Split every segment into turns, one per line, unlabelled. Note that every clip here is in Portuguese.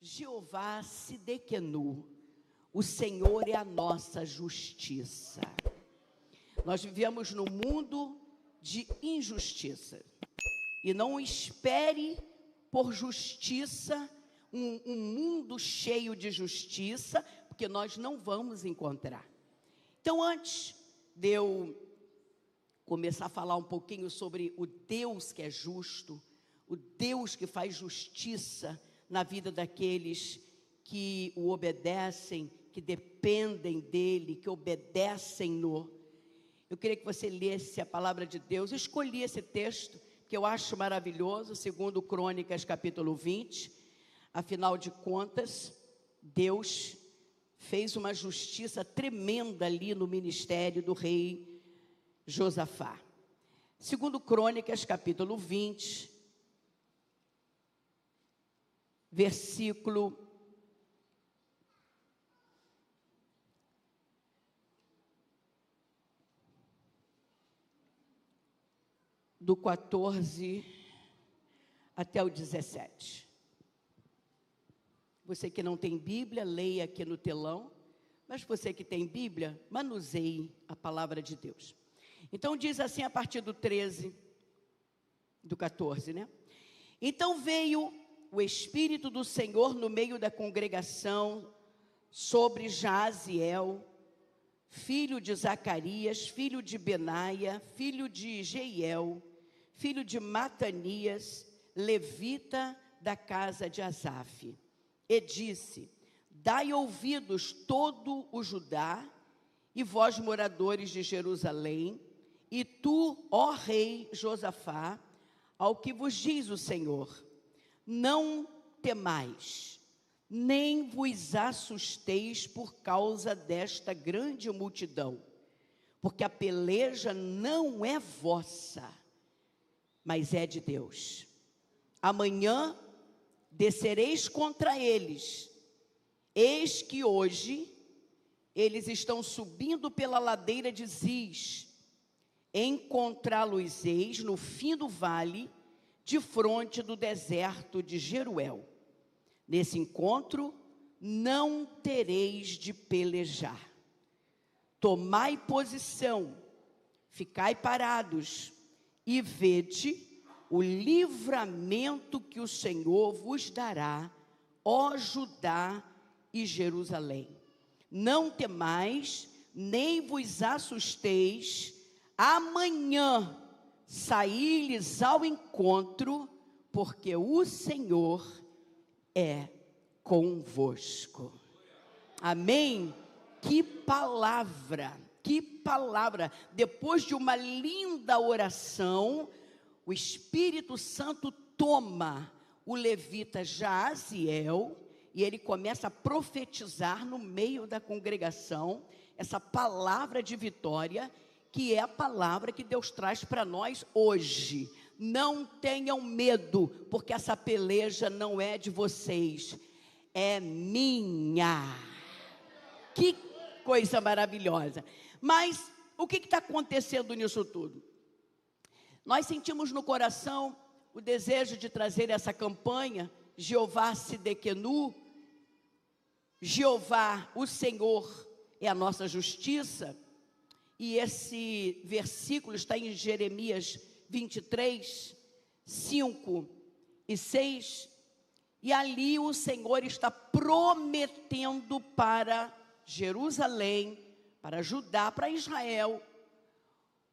Jeová Sidequenu, o Senhor é a nossa justiça. Nós vivemos num mundo de injustiça. E não espere por justiça, um mundo cheio de justiça, porque nós não vamos encontrar. Então, antes de eu começar a falar um pouquinho sobre o Deus que é justo, o Deus que faz justiça na vida daqueles que o obedecem, que dependem dele, que obedecem-no, eu queria que você lesse a palavra de Deus. Eu escolhi esse texto, que eu acho maravilhoso, segundo Crônicas, capítulo 20. Afinal de contas, Deus fez uma justiça tremenda ali no ministério do rei Josafá. Segundo Crônicas, capítulo 20, versículo do 14 até o 17. Você que não tem Bíblia, leia aqui no telão. Mas você que tem Bíblia, manuseie a palavra de Deus. Então diz assim a partir do 13, do 14, né? Então veio o Espírito do Senhor no meio da congregação sobre Jaziel, filho de Zacarias, filho de Benaia, filho de Jeiel, filho de Matanias, levita da casa de Asaf. E disse: dai ouvidos todo o Judá, e vós moradores de Jerusalém, e tu, ó rei Josafá, ao que vos diz o Senhor: não temais, nem vos assusteis por causa desta grande multidão, porque a peleja não é vossa, mas é de Deus. Amanhã descereis contra eles. Eis que hoje eles estão subindo pela ladeira de Ziz. Encontrá-los-eis no fim do vale, de fronte do deserto de Jeruel. Nesse encontro não tereis de pelejar. Tomai posição, ficai parados e vede o livramento que o Senhor vos dará, ó Judá e Jerusalém. Não temais, nem vos assusteis. Amanhã saí-lhes ao encontro, porque o Senhor é convosco. Amém? Que palavra, que palavra. Depois de uma linda oração, o Espírito Santo toma o levita Jaziel e ele começa a profetizar no meio da congregação essa palavra de vitória, que é a palavra que Deus traz para nós hoje. Não tenham medo, porque essa peleja não é de vocês, é minha. Que coisa maravilhosa. Mas o que está acontecendo nisso tudo? Nós sentimos no coração o desejo de trazer essa campanha, Jeová Sidequenu, Jeová, o Senhor, é a nossa justiça. E esse versículo está em Jeremias 23, 5 e 6. E ali o Senhor está prometendo para Jerusalém, para Judá, para Israel,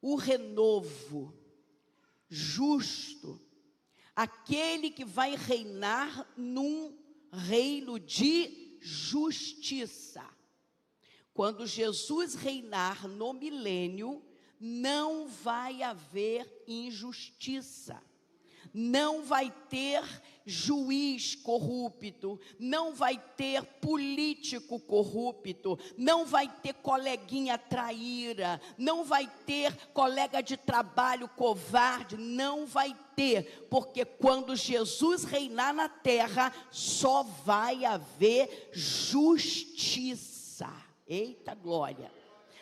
o renovo justo, aquele que vai reinar num reino de justiça. Quando Jesus reinar no milênio, não vai haver injustiça, não vai ter juiz corrupto, não vai ter político corrupto, não vai ter coleguinha traíra, não vai ter colega de trabalho covarde, não vai ter, porque quando Jesus reinar na terra, só vai haver justiça. Eita glória!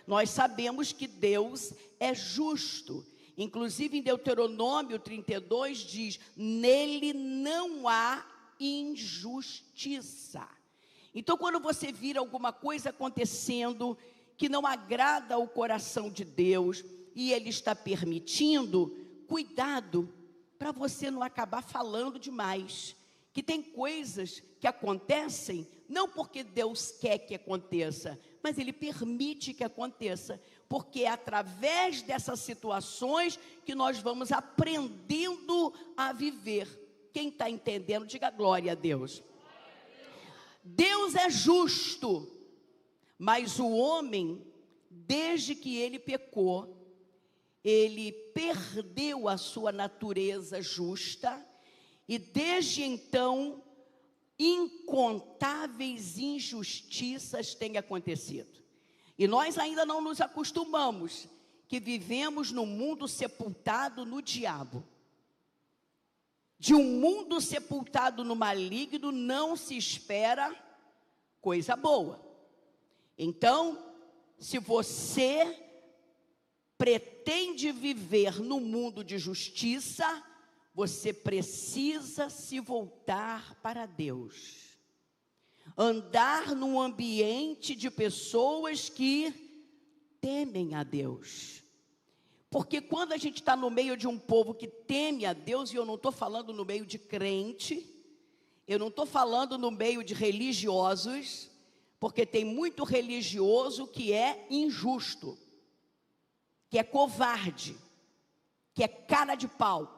Nós sabemos que Deus é justo. Inclusive em Deuteronômio 32 diz: nele não há injustiça. Então, quando você vira alguma coisa acontecendo que não agrada ao coração de Deus, e Ele está permitindo, cuidado, para você não acabar falando demais. Que tem coisas que acontecem, não porque Deus quer que aconteça, mas Ele permite que aconteça, porque é através dessas situações que nós vamos aprendendo a viver. Quem está entendendo, diga glória a Deus. Deus é justo, mas o homem, desde que ele pecou, ele perdeu a sua natureza justa, e desde então, incontáveis injustiças têm acontecido. E nós ainda não nos acostumamos, que vivemos num mundo sepultado no diabo. De um mundo sepultado no maligno não se espera coisa boa. Então, se você pretende viver no mundo de justiça, você precisa se voltar para Deus. Andar num ambiente de pessoas que temem a Deus. Porque quando a gente está no meio de um povo que teme a Deus, e eu não estou falando no meio de crente, eu não estou falando no meio de religiosos, porque tem muito religioso que é injusto, que é covarde, que é cara de pau,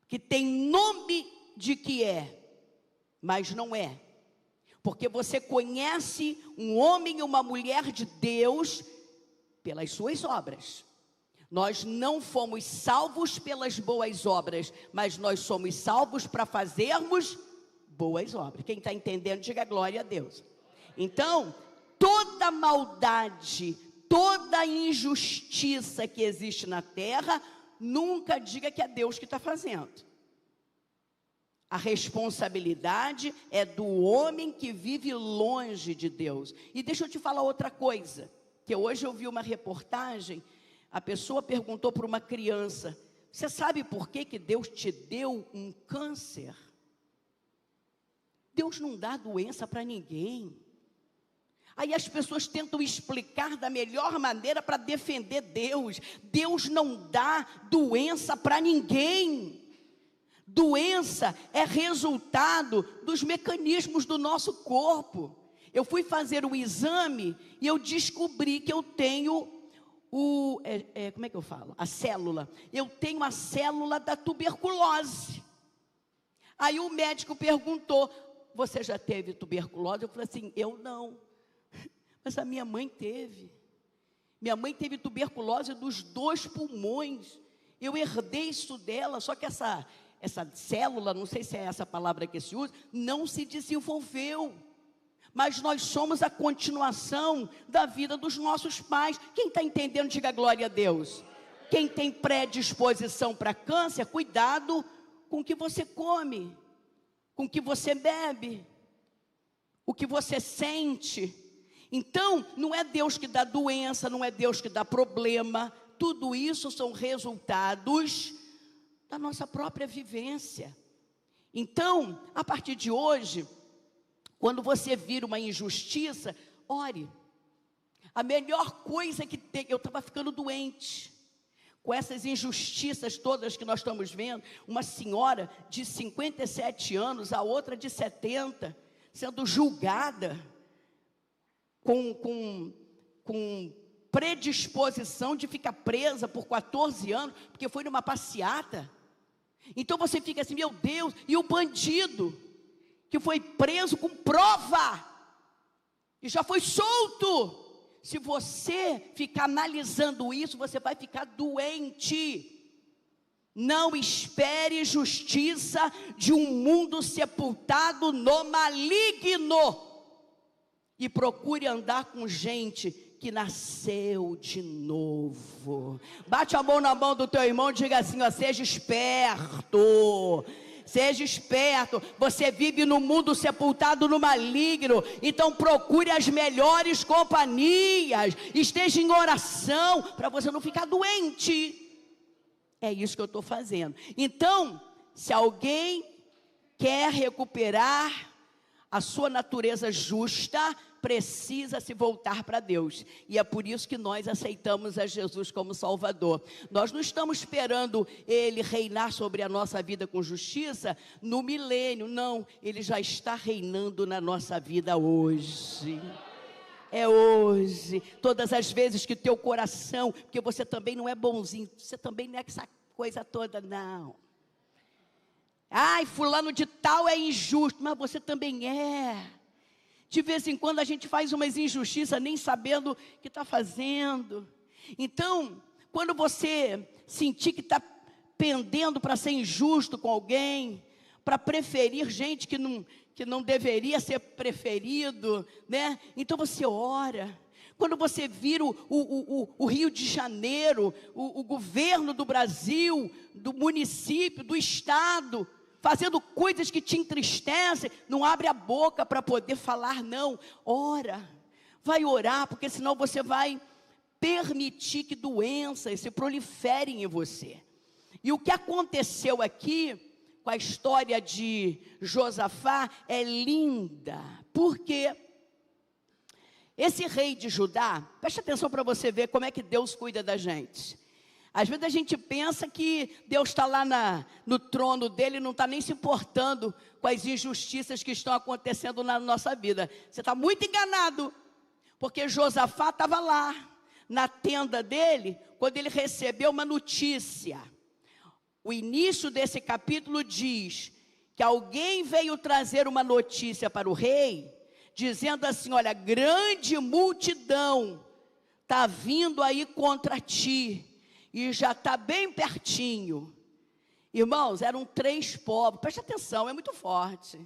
que tem nome de que é, mas não é. Porque você conhece um homem e uma mulher de Deus pelas suas obras. Nós não fomos salvos pelas boas obras, mas nós somos salvos para fazermos boas obras. Quem está entendendo, diga glória a Deus. Então, toda maldade, toda injustiça que existe na terra, nunca diga que é Deus que está fazendo. A responsabilidade é do homem que vive longe de Deus. E deixa eu te falar outra coisa, que hoje eu vi uma reportagem. A pessoa perguntou para uma criança: você sabe por que Deus te deu um câncer? Deus não dá doença para ninguém. Aí as pessoas tentam explicar da melhor maneira para defender Deus. Deus não dá doença para ninguém. Doença é resultado dos mecanismos do nosso corpo. Eu fui fazer um exame e eu descobri que eu tenho como é que eu falo? A célula. Eu tenho a célula da tuberculose. Aí o médico perguntou: você já teve tuberculose? Eu falei assim: eu não. Mas a minha mãe teve. Minha mãe teve tuberculose dos 2 pulmões. Eu herdei isso dela, só que essa célula, não sei se é essa palavra que se usa, não se desenvolveu. Mas nós somos a continuação da vida dos nossos pais. Quem está entendendo, diga glória a Deus. Quem tem predisposição para câncer, cuidado com o que você come, com o que você bebe, o que você sente. Então, não é Deus que dá doença, não é Deus que dá problema. Tudo isso são resultados da nossa própria vivência. Então, a partir de hoje, quando você vir uma injustiça, ore. A melhor coisa que tem, eu estava ficando doente com essas injustiças todas que nós estamos vendo. Uma senhora de 57 anos, a outra de 70, sendo julgada com predisposição de ficar presa por 14 anos, porque foi numa passeata. Então você fica assim: meu Deus, e o bandido que foi preso com prova e já foi solto? Se você ficar analisando isso, você vai ficar doente. Não espere justiça de um mundo sepultado no maligno, e procure andar com gente que nasceu de novo. Bate a mão na mão do teu irmão e diga assim: ó, seja esperto. Seja esperto, você vive no mundo sepultado no maligno, então procure as melhores companhias, esteja em oração, para você não ficar doente. É isso que eu estou fazendo. Então, se alguém quer recuperar a sua natureza justa, precisa se voltar para Deus. E é por isso que nós aceitamos a Jesus como Salvador. Nós não estamos esperando Ele reinar sobre a nossa vida com justiça no milênio, não. Ele já está reinando na nossa vida hoje. É hoje. Todas as vezes que teu coração, porque você também não é bonzinho, você também não é essa coisa toda, não. Ai, fulano de tal é injusto, mas você também é. De vez em quando a gente faz umas injustiças nem sabendo o que está fazendo. Então, quando você sentir que está pendendo para ser injusto com alguém, para preferir gente que não deveria ser preferido, né? Então você ora. Quando você vira o Rio de Janeiro, o governo do Brasil, do município, do estado, fazendo coisas que te entristecem, não abre a boca para poder falar, não. Ora, vai orar, porque senão você vai permitir que doenças se proliferem em você. E o que aconteceu aqui, com a história de Josafá, é linda, porque esse rei de Judá, preste atenção para você ver como é que Deus cuida da gente. Às vezes a gente pensa que Deus está lá no trono dele e não está nem se importando com as injustiças que estão acontecendo na nossa vida. Você está muito enganado, porque Josafá estava lá, na tenda dele, quando ele recebeu uma notícia. O início desse capítulo diz que alguém veio trazer uma notícia para o rei, dizendo assim, olha, grande multidão está vindo aí contra ti, e já está bem pertinho. Irmãos, eram 3 povos, preste atenção, é muito forte.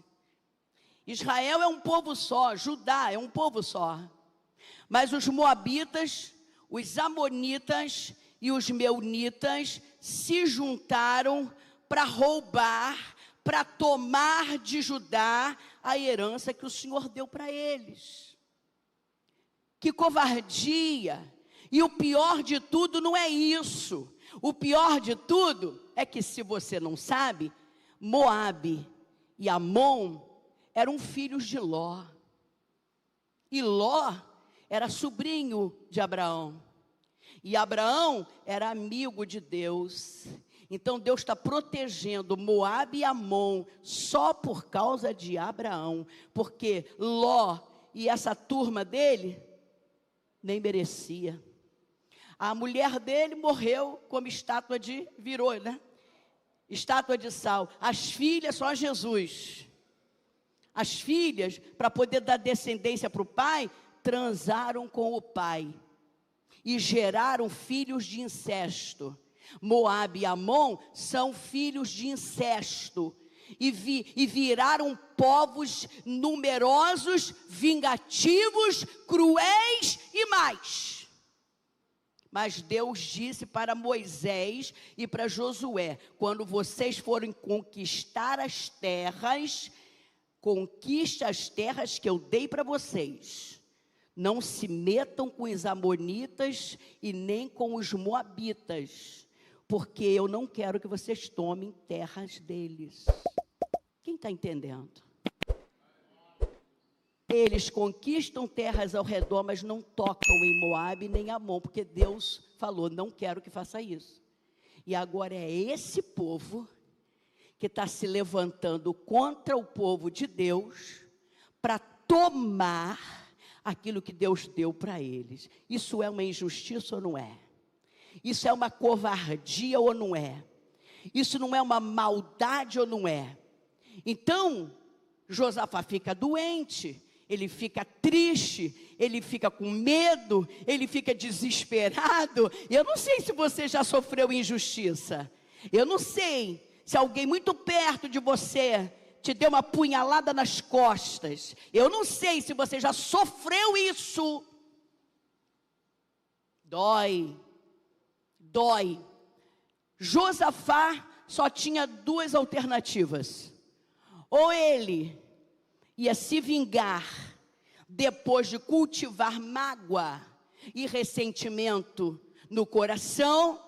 Israel é um povo só, Judá é um povo só. Mas os moabitas, os amonitas e os meunitas se juntaram para roubar, para tomar de Judá a herança que o Senhor deu para eles. Que covardia! E o pior de tudo não é isso. O pior de tudo é que, se você não sabe, Moabe e Amon eram filhos de Ló. E Ló era sobrinho de Abraão. E Abraão era amigo de Deus. Então Deus está protegendo Moabe e Amon só por causa de Abraão. Porque Ló e essa turma dele nem merecia. A mulher dele morreu como estátua de, virou, né? Estátua de sal. As filhas, só Jesus. As filhas, para poder dar descendência para o pai, transaram com o pai. E geraram filhos de incesto. Moabe e Amon são filhos de incesto. E viraram povos numerosos, vingativos, cruéis e mais. Mas Deus disse para Moisés e para Josué, quando vocês forem conquistar as terras, conquiste as terras que eu dei para vocês. Não se metam com os amonitas e nem com os moabitas, porque eu não quero que vocês tomem terras deles. Quem está entendendo? Eles conquistam terras ao redor, mas não tocam em Moabe nem Amon, porque Deus falou, não quero que faça isso. E agora é esse povo que está se levantando contra o povo de Deus, para tomar aquilo que Deus deu para eles. Isso é uma injustiça ou não é? Isso é uma covardia ou não é? Isso não é uma maldade ou não é? Então, Josafá fica doente, ele fica triste, ele fica com medo, ele fica desesperado. Eu não sei se você já sofreu injustiça. Eu não sei se alguém muito perto de você te deu uma punhalada nas costas. Eu não sei se você já sofreu isso. Dói. Dói. Josafá só tinha 2 alternativas. Ou ele ia se vingar depois de cultivar mágoa e ressentimento no coração,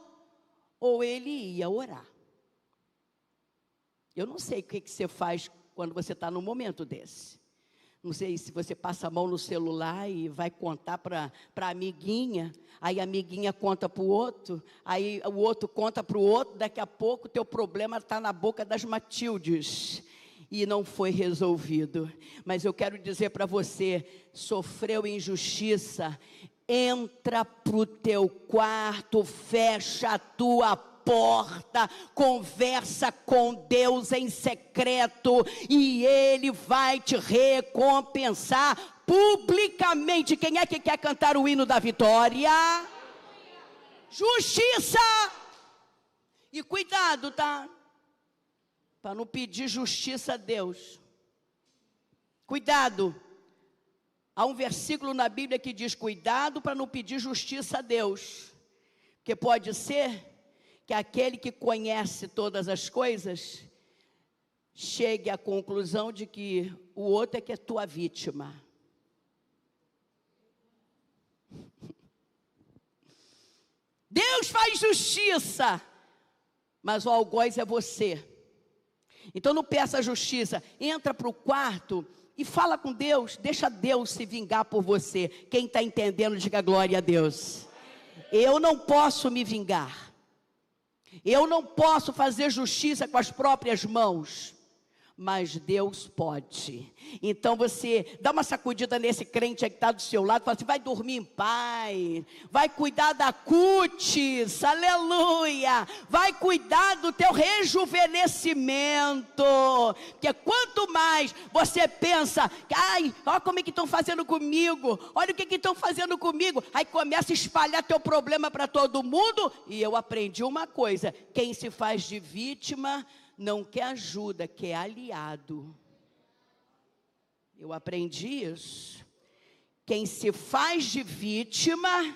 ou ele ia orar. Eu não sei o que você faz quando você está num momento desse. Não sei se você passa a mão no celular e vai contar para a amiguinha, aí a amiguinha conta para o outro, aí o outro conta para o outro, daqui a pouco o teu problema está na boca das Matildes e não foi resolvido. Mas eu quero dizer para você, sofreu injustiça, entra para o teu quarto, fecha a tua porta, conversa com Deus em secreto e Ele vai te recompensar publicamente. Quem é que quer cantar o hino da vitória? Justiça! E cuidado, tá? Para não pedir justiça a Deus. Cuidado. Há um versículo na Bíblia que diz: cuidado para não pedir justiça a Deus, porque pode ser que aquele que conhece todas as coisas chegue à conclusão de que o outro é que é tua vítima. Deus faz justiça, mas o algoz é você. Então não peça justiça, entra para o quarto e fala com Deus, deixa Deus se vingar por você. Quem está entendendo, diga glória a Deus. Eu não posso me vingar. Eu não posso fazer justiça com as próprias mãos, mas Deus pode. Então você dá uma sacudida nesse crente aí que está do seu lado, fala assim: vai dormir em paz, vai cuidar da cutis, aleluia, vai cuidar do teu rejuvenescimento, porque quanto mais você pensa, ai, olha como é que estão fazendo comigo, olha o que estão fazendo comigo, aí começa a espalhar teu problema para todo mundo. E eu aprendi uma coisa: quem se faz de vítima não quer ajuda, quer aliado. Eu aprendi isso. Quem se faz de vítima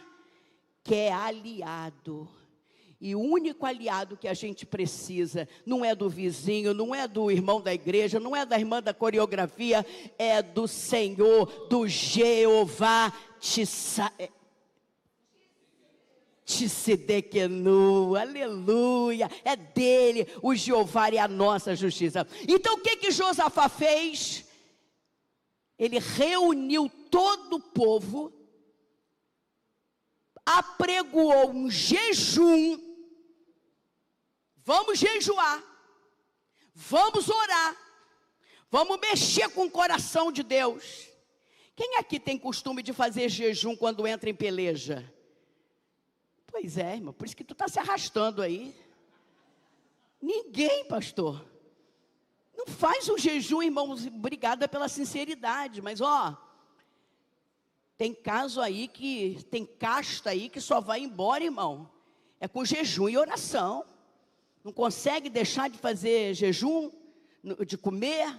quer aliado. E o único aliado que a gente precisa não é do vizinho, não é do irmão da igreja, não é da irmã da coreografia, é do Senhor, do Jeová Tsidkenu, aleluia, é dele, o Jeová é a nossa justiça. Então o que Josafá fez? Ele reuniu todo o povo, apregoou um jejum. Vamos jejuar, vamos orar, vamos mexer com o coração de Deus. Quem aqui tem costume de fazer jejum quando entra em peleja? Pois é, irmão, por isso que tu está se arrastando aí. Ninguém, pastor. Não faz um jejum, irmãos, obrigada pela sinceridade, mas tem caso aí que, tem casta aí que só vai embora, irmão, é com jejum e oração. Não consegue deixar de fazer jejum, de comer.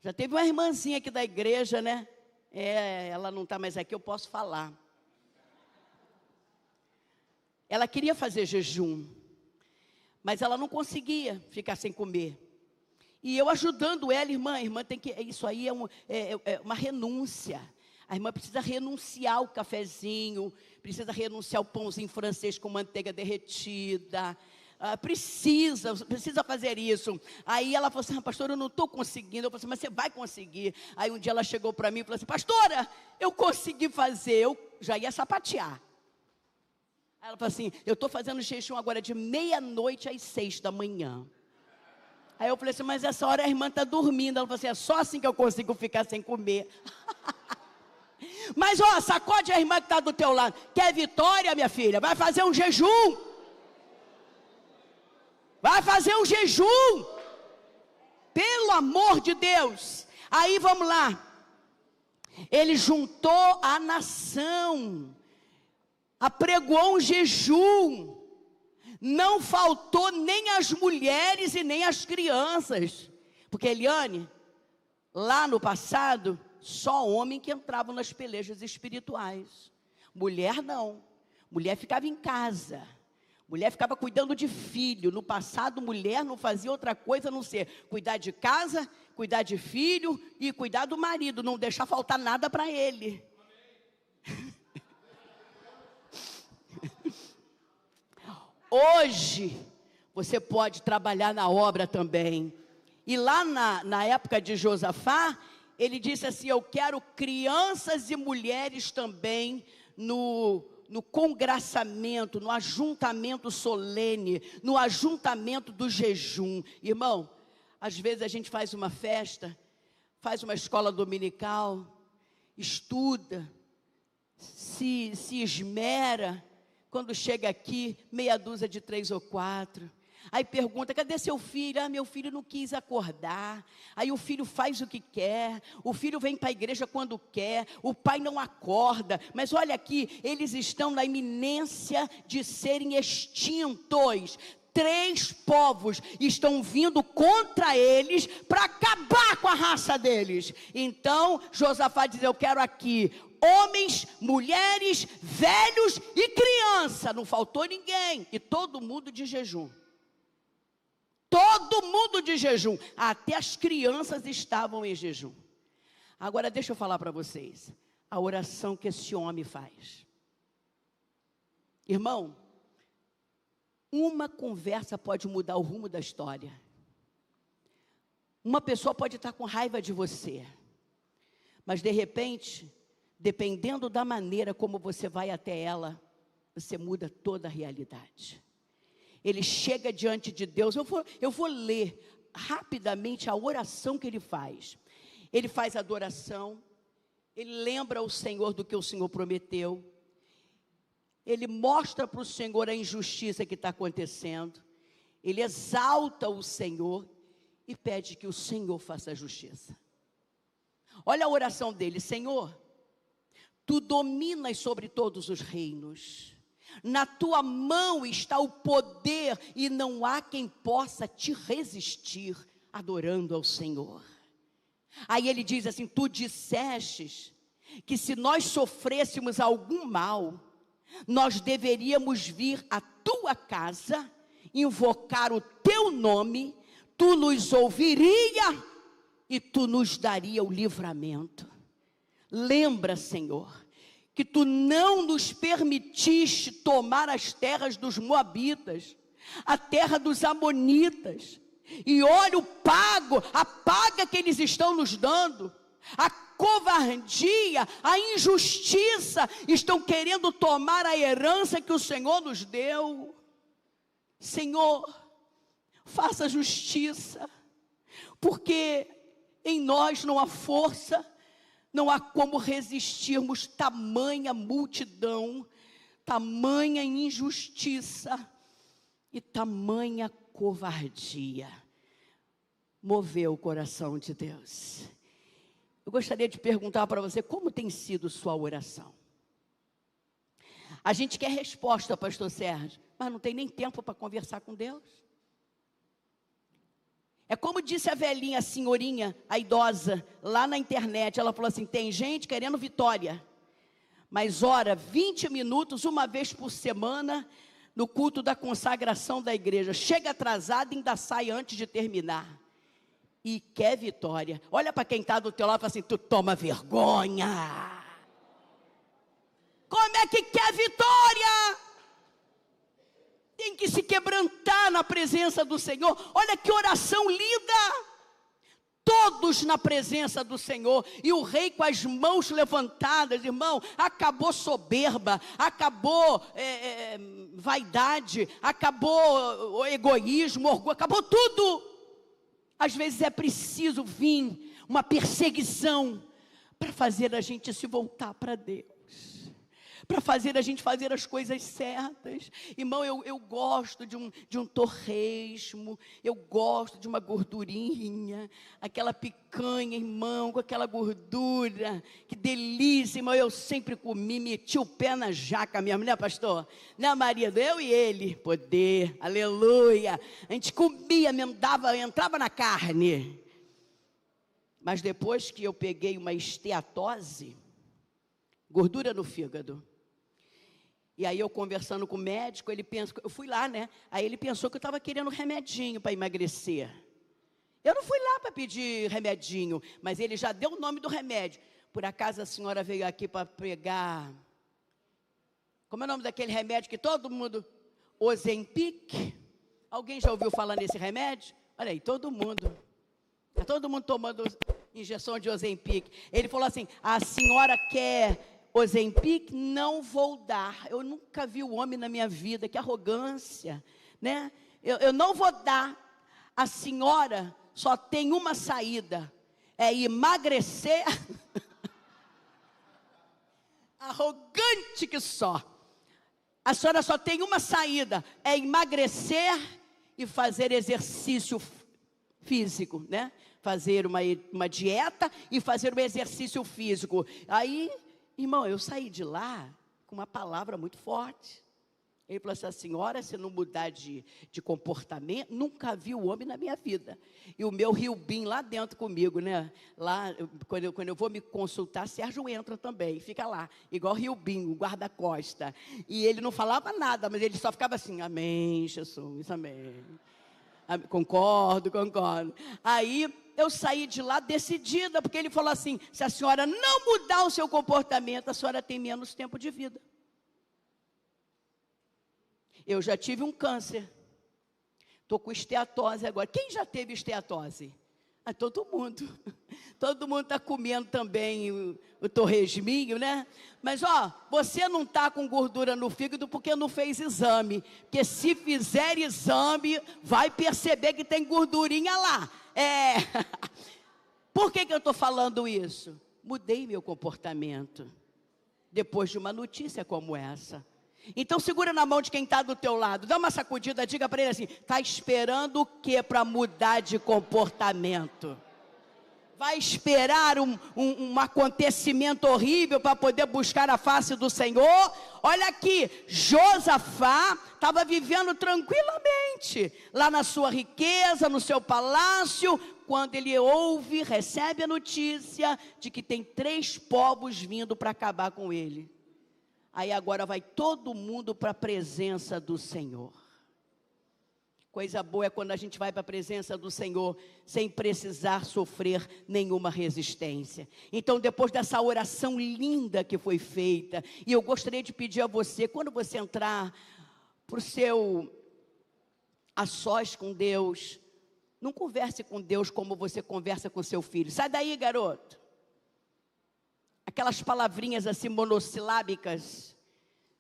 Já teve uma irmãzinha aqui da igreja, né? Ela não está mais aqui, eu posso falar. Ela queria fazer jejum, mas ela não conseguia ficar sem comer. E eu ajudando ela: irmã tem que, isso aí é uma renúncia. A irmã precisa renunciar ao cafezinho, precisa renunciar ao pãozinho francês com manteiga derretida. Precisa fazer isso. Aí ela falou assim: pastora, eu não estou conseguindo. Eu falei assim: mas você vai conseguir. Aí um dia ela chegou para mim e falou assim: pastora, eu consegui fazer. Eu já ia sapatear. Aí ela falou assim: eu estou fazendo jejum agora de 12:00 às 6:00. Aí eu falei assim: mas essa hora a irmã está dormindo. Ela falou assim: é só assim que eu consigo ficar sem comer. Mas sacode a irmã que está do teu lado. Quer vitória, minha filha? Vai fazer um jejum. Vai fazer um jejum. Pelo amor de Deus. Aí vamos lá. Ele juntou a nação, apregoou um jejum, não faltou nem as mulheres e nem as crianças, porque Eliane, lá no passado, só homem que entrava nas pelejas espirituais, mulher não, mulher ficava em casa, mulher ficava cuidando de filho. No passado, mulher não fazia outra coisa a não ser cuidar de casa, cuidar de filho e cuidar do marido, não deixar faltar nada para ele. Hoje, você pode trabalhar na obra também. E lá na época de Josafá, ele disse assim: eu quero crianças e mulheres também no congraçamento, no ajuntamento solene, no ajuntamento do jejum. Irmão, às vezes a gente faz uma festa, faz uma escola dominical, estuda, se esmera, quando chega aqui, meia dúzia de 3 ou 4, aí pergunta: cadê seu filho? Meu filho não quis acordar. Aí o filho faz o que quer, o filho vem para a igreja quando quer, o pai não acorda. Mas olha aqui, eles estão na iminência de serem extintos. 3 povos estão vindo contra eles para acabar com a raça deles. Então Josafá diz: eu quero aqui homens, mulheres, velhos e criança. Não faltou ninguém. E todo mundo de jejum. Todo mundo de jejum. Até as crianças estavam em jejum. Agora deixa eu falar para vocês a oração que esse homem faz. Irmão, uma conversa pode mudar o rumo da história. Uma pessoa pode estar com raiva de você, mas de repente, dependendo da maneira como você vai até ela, você muda toda a realidade. Ele chega diante de Deus. Eu vou ler rapidamente a oração que ele faz. Ele faz adoração, ele lembra o Senhor do que o Senhor prometeu, ele mostra para o Senhor a injustiça que está acontecendo, ele exalta o Senhor e pede que o Senhor faça a justiça. Olha a oração dele: Senhor, Tu dominas sobre todos os reinos, na Tua mão está o poder e não há quem possa te resistir, adorando ao Senhor. Aí ele diz assim: Tu dissestes que se nós sofrêssemos algum mal, nós deveríamos vir à Tua casa, invocar o Teu nome, Tu nos ouviria e Tu nos daria o livramento. Lembra, Senhor, que Tu não nos permitiste tomar as terras dos Moabitas, a terra dos Amonitas, e olha a paga que eles estão nos dando, a covardia, a injustiça, estão querendo tomar a herança que o Senhor nos deu. Senhor, faça justiça, porque em nós não há força, não há como resistirmos tamanha multidão, tamanha injustiça e tamanha covardia. Moveu o coração de Deus. Eu gostaria de perguntar para você: como tem sido sua oração? A gente quer resposta, pastor Sérgio, mas não tem nem tempo para conversar com Deus. É como disse a velhinha, a senhorinha, a idosa, lá na internet. Ela falou assim: tem gente querendo vitória, mas ora 20 minutos, uma vez por semana, no culto da consagração da igreja. Chega atrasado e ainda sai antes de terminar. E quer vitória. Olha para quem está do teu lado e fala assim: tu toma vergonha. Como é que quer vitória? Tem que se quebrantar na presença do Senhor. Olha que oração linda. Todos na presença do Senhor, e o rei com as mãos levantadas. Irmão, acabou soberba, acabou vaidade, acabou o egoísmo, orgulho, acabou tudo. Às vezes é preciso vir uma perseguição para fazer a gente se voltar para Deus, para fazer a gente fazer as coisas certas. Irmão, eu gosto de um torresmo, eu gosto de uma gordurinha, aquela picanha, irmão, com aquela gordura, que delícia, irmão. Eu sempre comi, meti o pé na jaca mesmo, né, pastor? Né, marido? Eu e ele, poder, aleluia. A gente comia mesmo, entrava na carne. Mas depois que eu peguei uma esteatose, gordura no fígado, e aí eu conversando com o médico, ele pensou, eu fui lá, né? Aí ele pensou que eu estava querendo remedinho para emagrecer. Eu não fui lá para pedir remedinho, mas ele já deu o nome do remédio. Por acaso a senhora veio aqui para pegar, como é o nome daquele remédio que todo mundo, Ozempic? Alguém já ouviu falar nesse remédio? Olha aí, todo mundo. Está todo mundo tomando injeção de Ozempic. Ele falou assim: a senhora quer Ozempic? Não vou dar. Eu nunca vi o homem na minha vida, que arrogância, né? Eu não vou dar. A senhora só tem uma saída, é emagrecer. Arrogante que só. A senhora só tem uma saída, é emagrecer e fazer exercício físico, né? Fazer uma dieta e fazer um exercício físico. Aí, irmão, eu saí de lá com uma palavra muito forte. Ele falou assim: a senhora, se não mudar de comportamento, nunca vi o homem na minha vida. E o meu Riubim lá dentro comigo, né? Lá, quando eu vou me consultar, Sérgio entra também, fica lá, igual Riubim, o guarda-costa. E ele não falava nada, mas ele só ficava assim: amém, Jesus, amém. Concordo. Aí eu saí de lá decidida, porque ele falou assim: se a senhora não mudar o seu comportamento, a senhora tem menos tempo de vida. Eu já tive um câncer, estou com esteatose agora. Quem já teve esteatose? Todo mundo. Todo mundo está comendo também o torresminho, né? Mas você não está com gordura no fígado porque não fez exame. Porque se fizer exame, vai perceber que tem gordurinha lá. Por que eu estou falando isso? Mudei meu comportamento depois de uma notícia como essa. Então segura na mão de quem está do teu lado, dá uma sacudida, diga para ele assim: está esperando o que para mudar de comportamento? Vai esperar um acontecimento horrível para poder buscar a face do Senhor? Olha aqui, Josafá estava vivendo tranquilamente, lá na sua riqueza, no seu palácio, quando ele recebe a notícia de que tem 3 povos vindo para acabar com ele. Aí agora vai todo mundo para a presença do Senhor. Coisa boa é quando a gente vai para a presença do Senhor sem precisar sofrer nenhuma resistência. Então, depois dessa oração linda que foi feita, e eu gostaria de pedir a você, quando você entrar para o seu a sós com Deus, não converse com Deus como você conversa com seu filho. Sai daí, garoto. Aquelas palavrinhas assim monossilábicas,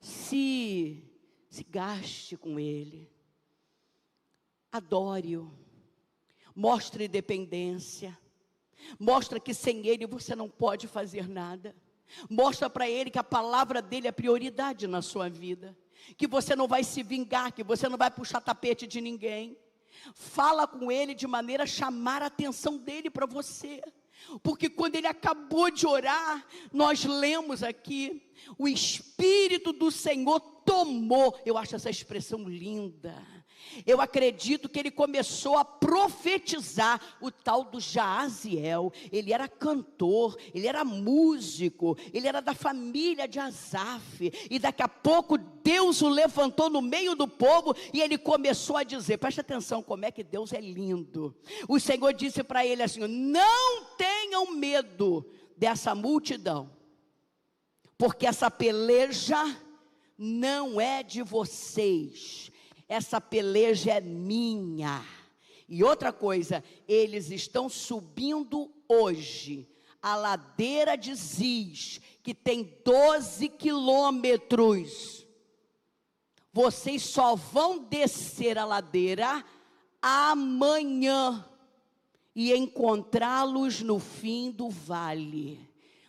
se gaste com Ele, adore-o, mostre dependência, mostra que sem Ele você não pode fazer nada, mostra para Ele que a palavra dEle é prioridade na sua vida, que você não vai se vingar, que você não vai puxar tapete de ninguém. Fala com Ele de maneira a chamar a atenção dEle para você. Porque quando ele acabou de orar, nós lemos aqui, o Espírito do Senhor tomou. Eu acho essa expressão linda. Eu acredito que ele começou a profetizar o tal do Jaaziel. Ele era cantor, ele era músico, ele era da família de Asaf. E daqui a pouco Deus o levantou no meio do povo e ele começou a dizer, presta atenção como é que Deus é lindo. O Senhor disse para ele assim: não tenham medo dessa multidão, porque essa peleja não é de vocês, essa peleja é minha. E outra coisa, eles estão subindo hoje a ladeira de Ziz, que tem 12 quilômetros. Vocês só vão descer a ladeira amanhã e encontrá-los no fim do vale.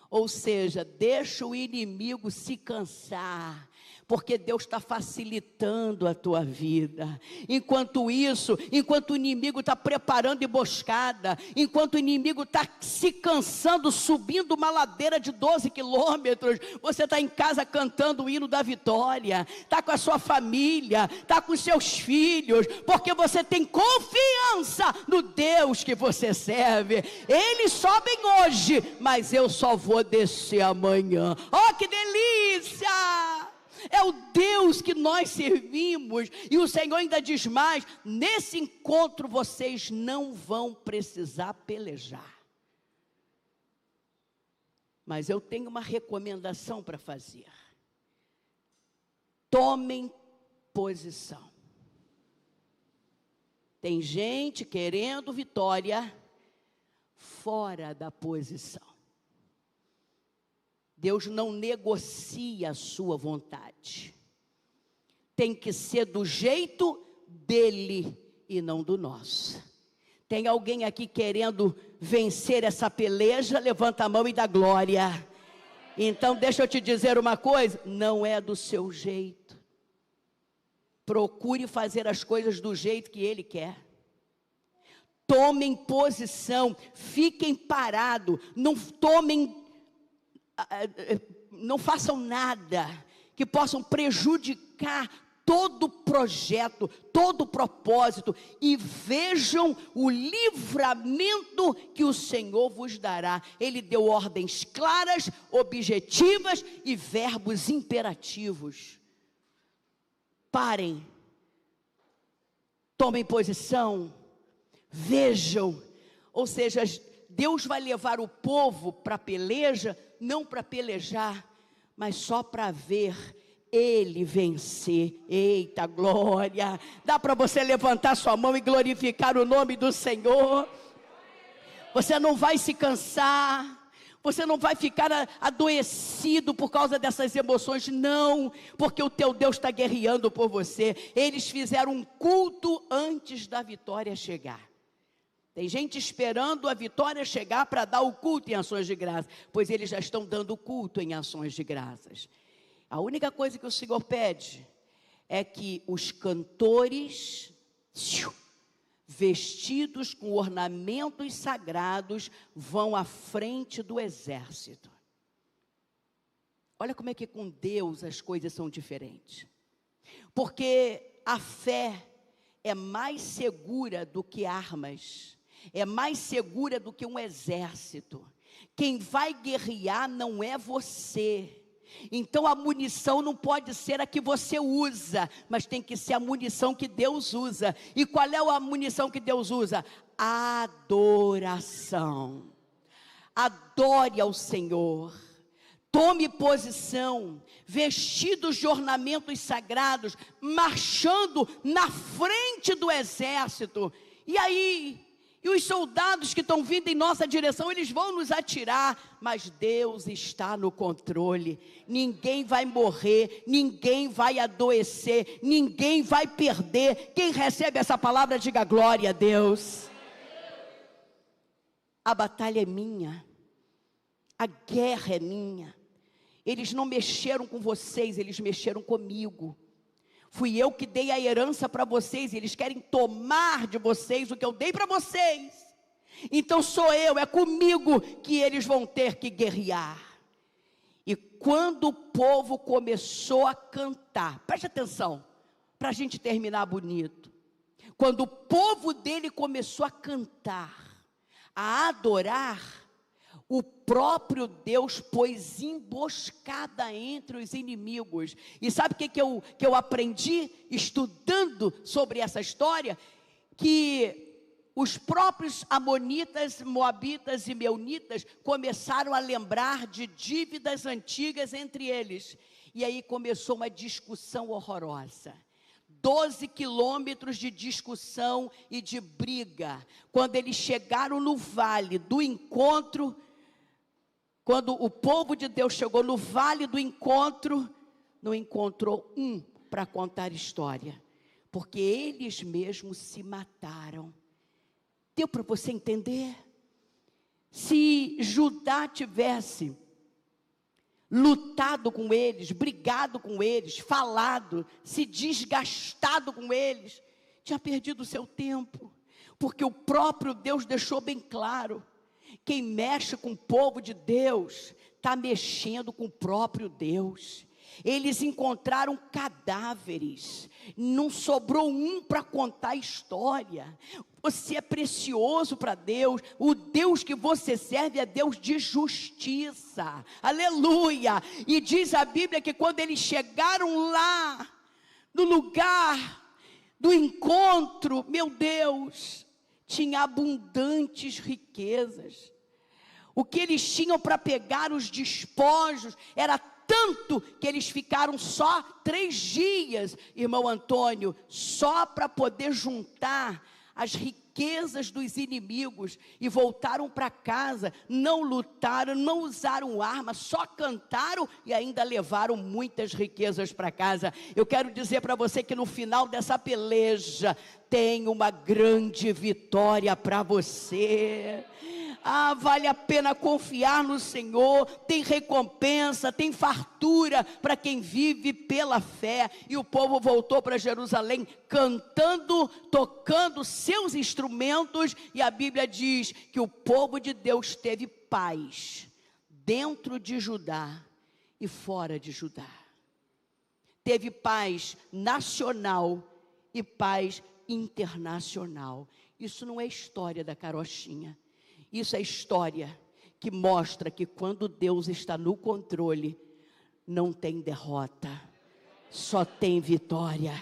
Ou seja, deixa o inimigo se cansar, porque Deus está facilitando a tua vida. Enquanto isso, enquanto o inimigo está preparando emboscada, enquanto o inimigo está se cansando, subindo uma ladeira de 12 quilômetros, você está em casa cantando o hino da vitória, está com a sua família, está com os seus filhos, porque você tem confiança no Deus que você serve. Eles sobem hoje, mas eu só vou descer amanhã. Oh, que delícia! É o Deus que nós servimos. E o Senhor ainda diz mais: nesse encontro vocês não vão precisar pelejar. Mas eu tenho uma recomendação para fazer. Tomem posição. Tem gente querendo vitória, fora da posição. Deus não negocia a sua vontade. Tem que ser do jeito dele e não do nosso. Tem alguém aqui querendo vencer essa peleja? Levanta a mão e dá glória. Então deixa eu te dizer uma coisa, não é do seu jeito. Procure fazer as coisas do jeito que ele quer. Tomem posição, fiquem parados, não façam nada que possam prejudicar todo o projeto, todo o propósito, e vejam o livramento que o Senhor vos dará. Ele deu ordens claras, objetivas e verbos imperativos. Parem, tomem posição, vejam, ou seja, Deus vai levar o povo para a peleja, não para pelejar, mas só para ver ele vencer. Eita glória, dá para você levantar sua mão e glorificar o nome do Senhor. Você não vai se cansar, você não vai ficar adoecido por causa dessas emoções, não, porque o teu Deus está guerreando por você. Eles fizeram um culto antes da vitória chegar. Tem gente esperando a vitória chegar para dar o culto em ações de graça, pois eles já estão dando culto em ações de graças. A única coisa que o Senhor pede é que os cantores, vestidos com ornamentos sagrados, vão à frente do exército. Olha como é que com Deus as coisas são diferentes. Porque a fé é mais segura do que armas, é mais segura do que um exército. Quem vai guerrear não é você. Então a munição não pode ser a que você usa, mas tem que ser a munição que Deus usa. E qual é a munição que Deus usa? Adoração. Adore ao Senhor. Tome posição, vestidos de ornamentos sagrados, marchando na frente do exército. E aí, e os soldados que estão vindo em nossa direção, eles vão nos atirar, mas Deus está no controle. Ninguém vai morrer, ninguém vai adoecer, ninguém vai perder. Quem recebe essa palavra, diga glória a Deus. A batalha é minha, a guerra é minha. Eles não mexeram com vocês, eles mexeram comigo. Fui eu que dei a herança para vocês, e eles querem tomar de vocês o que eu dei para vocês. Então sou eu, é comigo que eles vão ter que guerrear. E quando o povo começou a cantar, preste atenção, para a gente terminar bonito. Quando o povo dele começou a cantar, a adorar, o próprio Deus pôs emboscada entre os inimigos. E sabe o que eu aprendi estudando sobre essa história? Que os próprios amonitas, moabitas e meunitas começaram a lembrar de dívidas antigas entre eles. E aí começou uma discussão horrorosa. 12 quilômetros de discussão e de briga. Quando eles chegaram no vale do encontro, quando o povo de Deus chegou no vale do encontro, não encontrou um para contar história, porque eles mesmos se mataram. Deu para você entender? Se Judá tivesse lutado com eles, brigado com eles, falado, se desgastado com eles, tinha perdido o seu tempo, porque o próprio Deus deixou bem claro: quem mexe com o povo de Deus, está mexendo com o próprio Deus. Eles encontraram cadáveres, não sobrou um para contar a história. Você é precioso para Deus, o Deus que você serve é Deus de justiça, aleluia. E diz a Bíblia que quando eles chegaram lá, no lugar do encontro, meu Deus, tinha abundantes riquezas. O que eles tinham para pegar, os despojos, era tanto que eles ficaram só 3 dias, irmão Antônio, só para poder juntar as riquezas riquezas dos inimigos e voltaram para casa, não lutaram, não usaram arma, só cantaram e ainda levaram muitas riquezas para casa. Eu quero dizer para você que no final dessa peleja tem uma grande vitória para você. Vale a pena confiar no Senhor, tem recompensa, tem fartura para quem vive pela fé. E o povo voltou para Jerusalém cantando, tocando seus instrumentos, e a Bíblia diz que o povo de Deus teve paz dentro de Judá e fora de Judá. Teve paz nacional e paz internacional. Isso não é história da carochinha. Isso é história que mostra que quando Deus está no controle, não tem derrota, só tem vitória.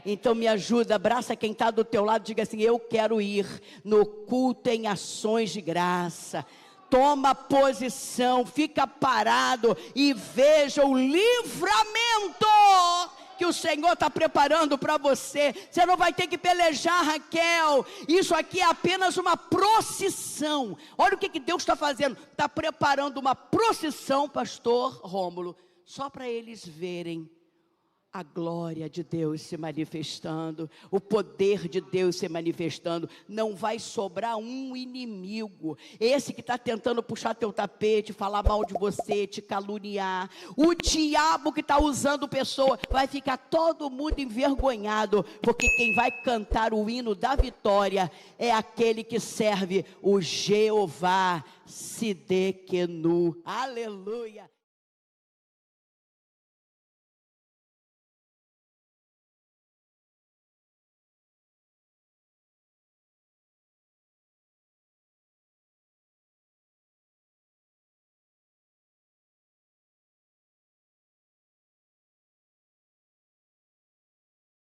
Então me ajuda, abraça quem está do teu lado, diga assim: eu quero ir no culto em ações de graça. Toma posição, fica parado e veja o livramento que o Senhor está preparando para você. Você não vai ter que pelejar, Raquel. Isso aqui é apenas uma procissão. Olha o que Deus está fazendo. Está preparando uma procissão, pastor Rômulo, só para eles verem a glória de Deus se manifestando, o poder de Deus se manifestando. Não vai sobrar um inimigo, esse que está tentando puxar teu tapete, falar mal de você, te caluniar, o diabo que está usando pessoa, vai ficar todo mundo envergonhado, porque quem vai cantar o hino da vitória é aquele que serve o Jeová Sidekenu. Aleluia.